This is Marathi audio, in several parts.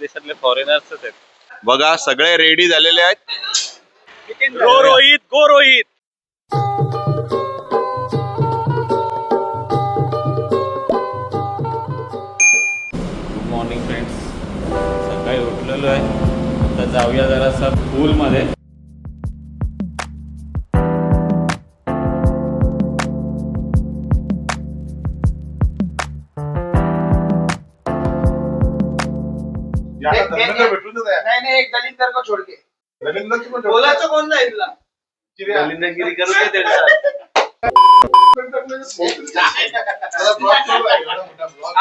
परिसरातले फॉरेनर्सच आहेत. बघा सगळे रेडी झालेले आहेत. Go Rohit, go Rohit. Good morning friends. सकाळी उठलेलो आहे. आता जाऊया जरासा पूलमध्ये. नहीं एक दलिंदर को छोड़ के बोलाचं कोण नाही तुला दलिंदरगिरी करू दे त्यांचा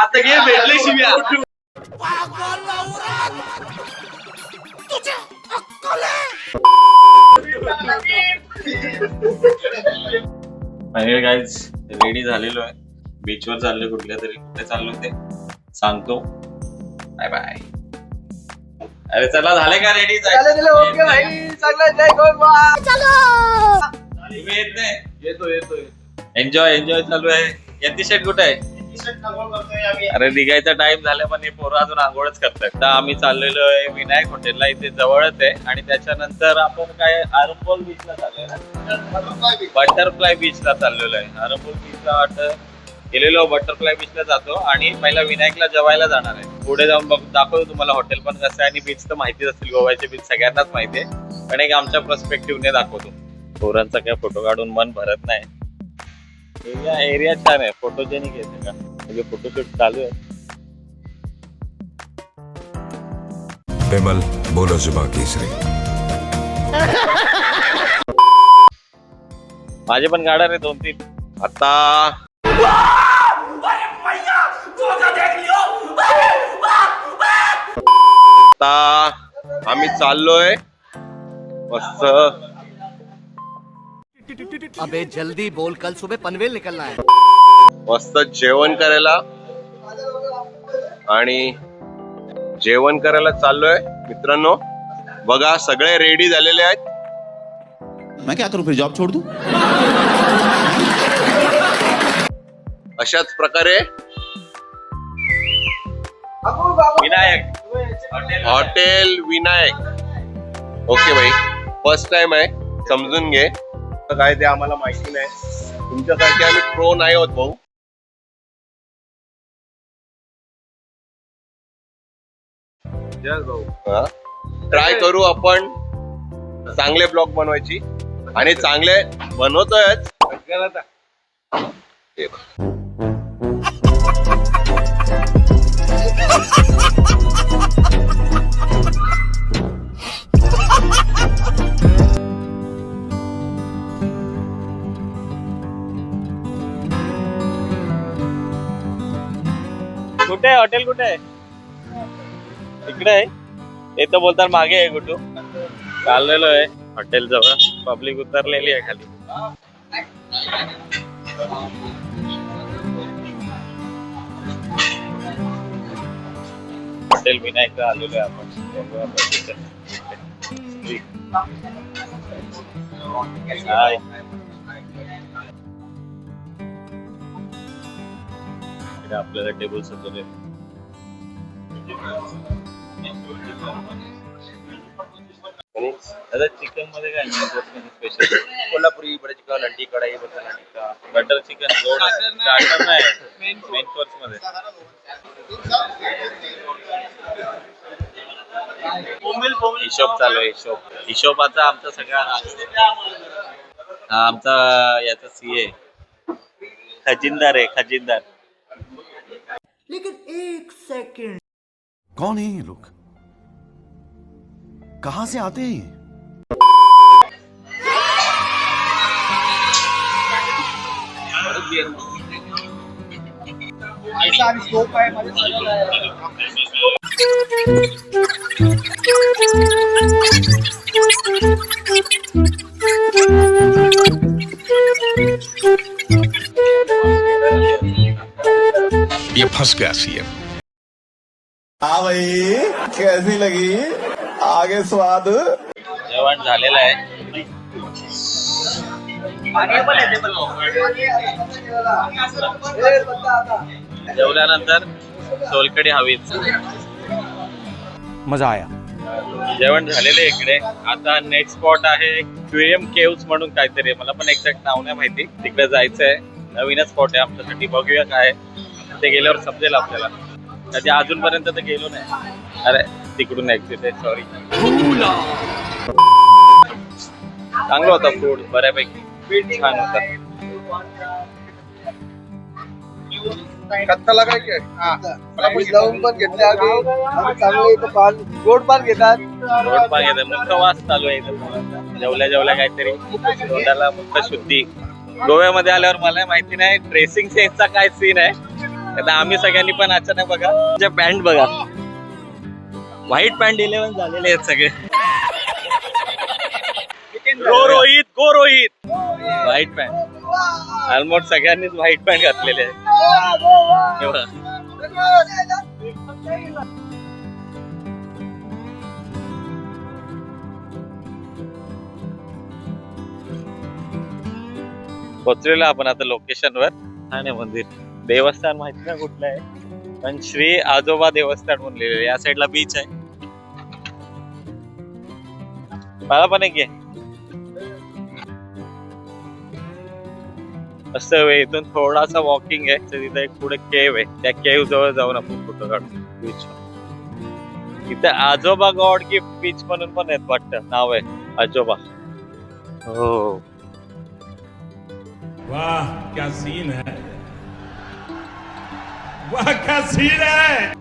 आता घे भेटले शिव्या फायनली गाईज रेडी झालेलो आहे. बीचवर चाललोय. कुठल्या तरी कुठे चाललो ते सांगतो. Bye bye. अरे चला झाले का रेडी? ओके भाई सगळं जय गोवा. तुम्ही येत नाही? येतो एन्जॉय एन्जॉय चालू आहे. यती शेट कुठे आहे? अरे निघायचा टाइम झाला पण हे पोरं अजून आंघोळच करतात. तर आम्ही चाललेलो आहे विनायक हॉटेलला. इथे जवळच आहे. आणि त्याच्यानंतर आपण काय आरंबोल बीचला चाललोय. बटरफ्लाय बीचला चाललेलो आहे. आरंबोल बीचला गेलेलो बटरफ्लाय बीचला जातो आणि पहिला विनायकला जेवायला जाणार आहे. पुढे जाऊन दाखवतो तुम्हाला हॉटेल पण कसं आहे. आणि बीच तर माहितीच असतील, गोव्याचे बीच सगळ्यांनाच माहिती आहे. पण एक आमच्या पर्स्पेक्टिव्हने दाखवतो. पोरांचा काय फोटो काढून मन भरत नाही. एरिया छान आहे, फोटोजेनिक आहे का म्हणजे फोटोशूट चालू आहे. विमल बोलो जुबा केसरी. माझे पण गाडा रे 2-3 आता आम्ही चाललोय मस्त. अबे जल्दी बोल, कल सुबह पनवेल निकलना है. मस्त जेवण करायला. आणि जेवण करायला चाललोय मित्रांनो. बघा सगळे रेडी झालेले आहेत. मैं क्या करूं फिर, जॉब छोड़ दूं? अशाच प्रकारे विनायक हॉटेल विनायक. ओके भाई, फर्स्ट टाइम आहे, समजून घे. काय ते आम्हाला माहिती नाही. तुमच्यासारखे आम्ही प्रो नाही होत भाऊ. ट्राय करू आपण चांगले ब्लॉग बनवायची. आणि चांगले बनवतोयच. कुठे आहे हॉटेल? कुठे आहे? इकडे आहे. ते तर बोलतात मागे आहे. कुठं चाललेलो आहे हॉटेल जवळ. पब्लिक उतरलेली आहे खाली. हॉटेल विनायकला आलेलो आहे आपण. हाय. आपल्याला टेबल सजवले. दादा चिकन मध्ये काय स्पेशल? कोल्हापुरी बटर चिकन, अंडी कढाई, मसाला टिक्का, बटर चिकन गोड स्टार्टर नाही, मेन कोर्स मध्ये. हिशोब चालू आहे. हिशोबाचा आमचा सगळा हा आमचा याचा सीए खजिनदार आहे. खजिनदार. लेकिन एक सेकंड, कौन है ये लोग, कहां से आते हैं ये? ये फंस गया सीएम. हाँ भाई, कैसी लगी आगे स्वाद? जेवण झालेलं आहे. जेवल्यानंतर सोलकढी हवीच. मजा आया. जेवण झालेलं आहे इकडे. आता नेक्स्ट स्पॉट आहे क्युरियम केव्स म्हणून काहीतरी, मला पण एक्झॅक्ट नाव नाही माहिती. तिकडे जायचंय, नवीनच स्पॉट आहे आमच्यासाठी. बघूया काय ते, गेल्यावर समजेल आपल्याला. कधी अजूनपर्यंत तर गेलो नाही. अरे तिकडून एक्झिट आहे, सॉरी. चांगलं होता फूड, बऱ्यापैकी छान होता. कत्ता लागाय काय? आम्ही जाऊन पण घेतले. आम्ही चांगले इथं पान, गोड पान घेतात. रोड पान येते, मुक्त वास चालू आहे इथं. जेवल्या काहीतरी तोंडाला मुक्त शुद्धी. गोव्यामध्ये आल्यावर मला माहिती नाही ड्रेसिंग सेन्सचा काय सीन आहे. आता आम्ही सगळ्यांनी पण अचानक बघा पॅन्ट बघा, व्हाईट पॅन्ट 11 झालेले आहेत सगळे. गो रोहित व्हाईट पॅन्ट, ऑलमोस्ट सगळ्यांनीच व्हाईट पॅन्ट घातलेले आहे. हे बघा. पोचलेलो आपण आता लोकेशनवर. छान आहे मंदिर. देवस्थान माहिती ना कुठलं आहे, पण श्री आजोबा देवस्थान म्हणून लिहिलेलं. या साईडला बीच आहे. मला पण एक आहे असं. इथून थोडासा वॉकिंग आहे, तिथे एक पुढे केव आहे. त्या केव जवळ जाऊन आपण फोटो काढतो बीच. इथे आजोबा गॉड गिफ्ट बीच म्हणून पण आहेत वाटतं, नाव आहे आजोबा. हो, वाह क्या सीन है, वाह क्या सीन है.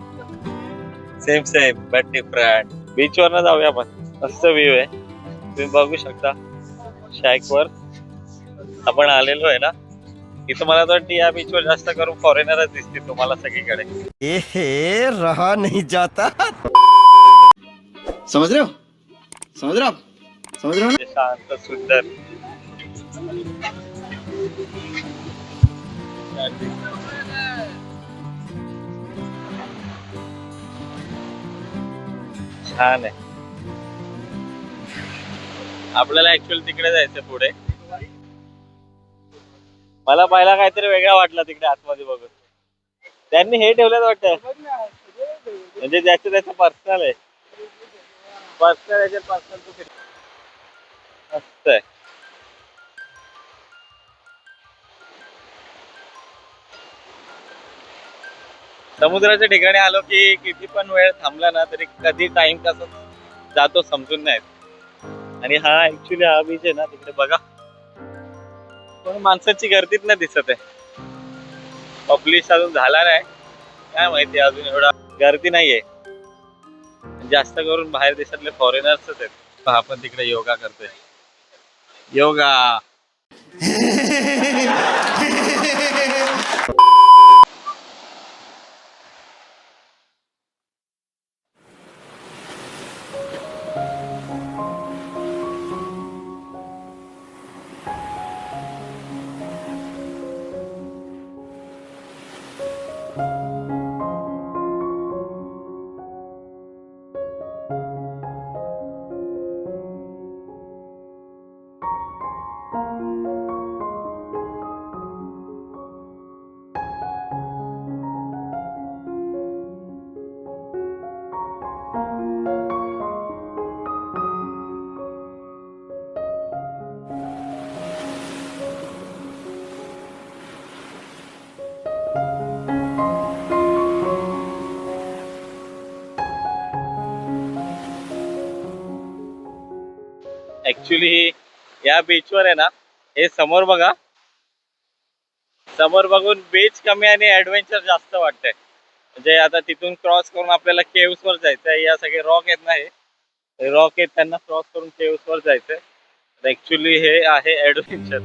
Same but different. बीच वर जाऊया आपण, मस्त व्ह्यू आहे. तुम्ही बघू शकता शॅक वर आपण आलेलो आहे ना. इथं मला तर वाटतं या बीच वर जास्त करून फॉरेनरच दिसतील तुम्हाला सगळीकडे. एहे, रहा नहीं जाता. समझ रहे हो आप समझ रहे हो ना. शांत सुंदर. छान आहे. आपल्याला ऍक्च्युअली तिकडे जायचं पुढे. मला पहिला काहीतरी वेगळा वाटला तिकडे आतमध्ये बघून. त्यांनी हे ठेवलं वाटतं, म्हणजे ज्याचं त्याचं पर्सनल आहे. पर्सनल याच्यात पर्सनल मस्त आहे. समुद्राच्या ठिकाणी आलो की किती पण वेळ थांबला ना तरी कधी टाइम कसा जातो समजून नाही. आणि हा ऍक्च्युली हा बीच आहे ना, तिकडे बघा पण माणसाची गर्दीत नाही दिसत आहे. पब्लिश अजून झाला नाही, काय माहिती अजून एवढा गर्दी नाहीये. जास्त करून बाहेर देशातले फॉरेनर्सच आहेत. आपण तिकडे योगा करतोय. योगा ऍक्च्युली या बीचवर आहे ना, हे समोर बघा, समोर बघून बीच कमी आणि ऍडव्हेंचर जास्त वाटतंय. म्हणजे आता तिथून क्रॉस करून आपल्याला केव्स वर जायचंय. या सगळे रॉक आहेत ना, हे रॉक आहेत, त्यांना क्रॉस करून केव्स वर जायचंय. ऍक्च्युली हे आहे ऍडव्हेंचर.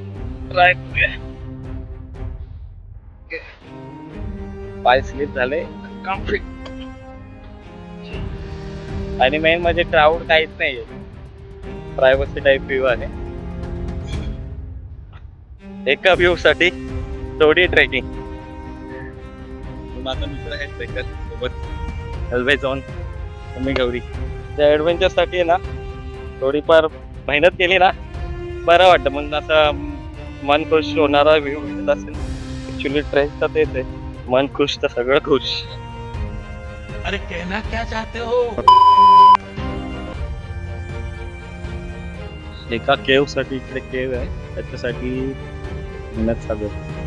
पाय स्लिप झाले आणि मेन म्हणजे क्राऊड काहीच नाहीये. प्रायव्हसी टाईप व्ह्यू आहे. एका व्ह्यू साठी थोडी ट्रेकिंग. माझा मित्र आहे ट्रेकर सोबत, हलवे जाऊन मी गौरी. त्या ऍडव्हेंचर साठी आहे ना थोडीफार मेहनत केली ना बरं वाटतं. मग असं मन खुश होणारा व्ह्यू मिळत असेल. ऍक्च्युली ट्रेक तर तेच आहे, मन खुश तर सगळं खुश. अरे कहना क्या चाहते हो? एका केव साठी इकडे केव आहे, त्याच्यासाठी मेहनत चालू आहे.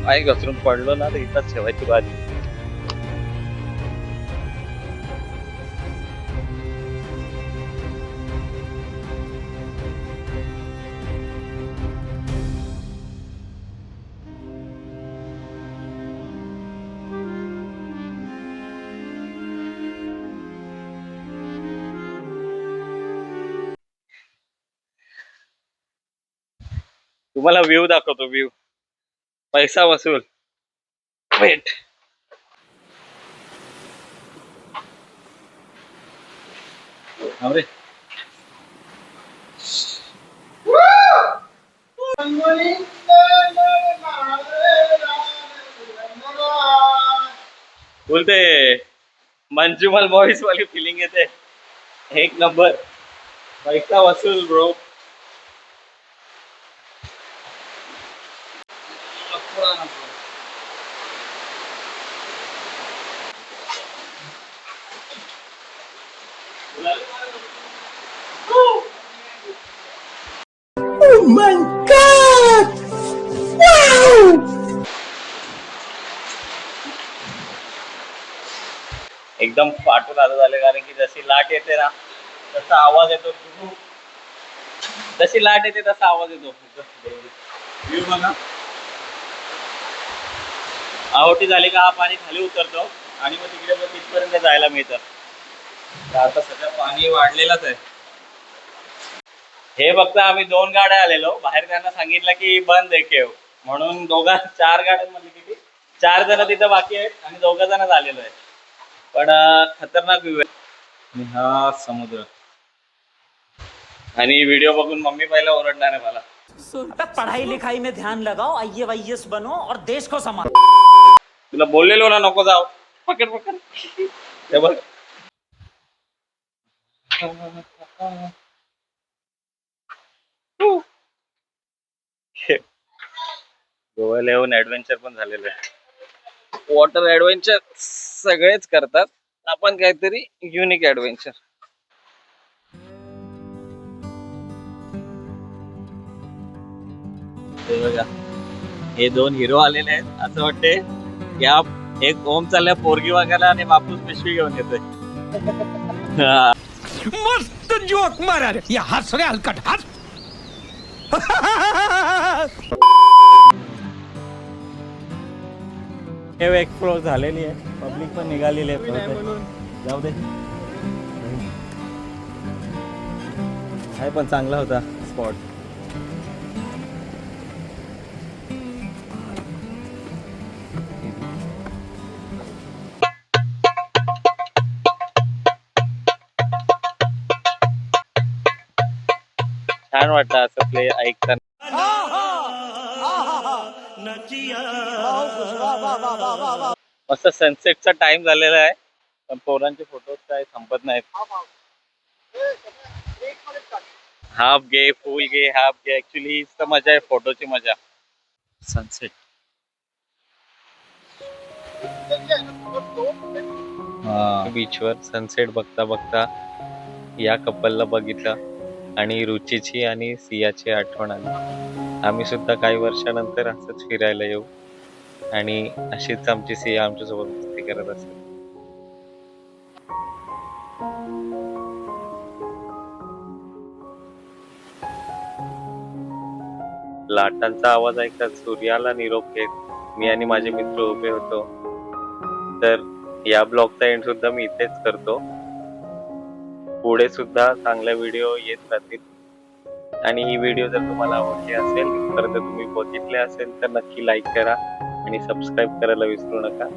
पाय घसरून पडलो ना तर इथंच ठेवायची बारी. तुम्हाला व्ह्यू दाखवतो, व्ह्यू. पैसा वसूल. वेट. अरे बोलते मंजुमल बॉईज वाली फिलिंग येते. एक नंबर. पैसा वसूल ब्रो. एकदम फाटून आता झाले, कारण की जशी लाट येते ना तसा आवाज येतो. जशी लाट येते तसा आवाज येतो. व्ह्यू बघा. आवटी झाली का हा पाणी खाली उतरतो आणि मग तिकडे मग तिथपर्यंत जायला मिळतं. तर आता सध्या पाणी वाढलेलंच आहे. हे फक्त आम्ही 2 गाड्या आलेलो, बाहेर त्यांना सांगितलं की बंद आहे केव, म्हणून 4 गाड्यांमध्ये किती 4 जण तिथं बाकी आहेत आणि 2 जणच आलेलो आहे. पण खतरनाक व्ह्यू आहे. आणि हा समुद्र. आणि व्हिडिओ बघून मम्मी पहिला ओरडणार आहे मला. पढ़ाई लिखाई में ध्यान लगाओ, IAS बनो और देश को संभालो. तुला बोललेलो ना नको जाऊ. पकड पकड. हे बघ. गोव्याला येऊन ऍडव्हेंचर पण झालेलं आहे. वॉटर ऍडव्हेंचर सगळेच करतात, आपण काहीतरी युनिक ऍडव्हेंचर. हे बघा, हे 2 हिरो आलेले आहेत. असं वाटते या एक ओम चाललाय पोरगी वागायला आणि बापूस पिशवी घेऊन येतोय. मस्त जोक मारा रे. या हस रे हलकट हस. हे एक्सप्लोर झालेली आहे, पब्लिक पण निघालेली आहे. जाऊ दे, आहे पण चांगला होता स्पॉट. छान वाटतं असं प्ले ऐकताना. मस्त सनसेटचा टाइम झालेला आहे, पण पोरांचे फोटोज काय संपत नाहीत. हाफ घे, फुल घे, हाफ घे. ऍक्च्युली हीच तर मजा आहे, फोटोची मजा. सनसेट. बीचवर सनसेट बघता बघता या कपलला बघितलं आणि रुचीची आणि सियाची आठवण आली. आम्ही सुद्धा काही वर्षानंतर असंच फिरायला येऊ आणि अशीच आमची सिया आमच्यासोबत मस्ती करत असेल. लाटांचा आवाज ऐकत सूर्याला निरोप घेत मी आणि माझे मित्र उभे होतो. तर या ब्लॉगचा एंड सुद्धा मी इथेच करतो. पुढे सुद्धा चांगले व्हिडिओ येत राहतील आणि ही व्हिडिओ जर तुम्हाला आवडली असेल तर तुम्ही बघितले असेल तर नक्की लाईक करा आणि सबस्क्राईब करायला विसरू नका.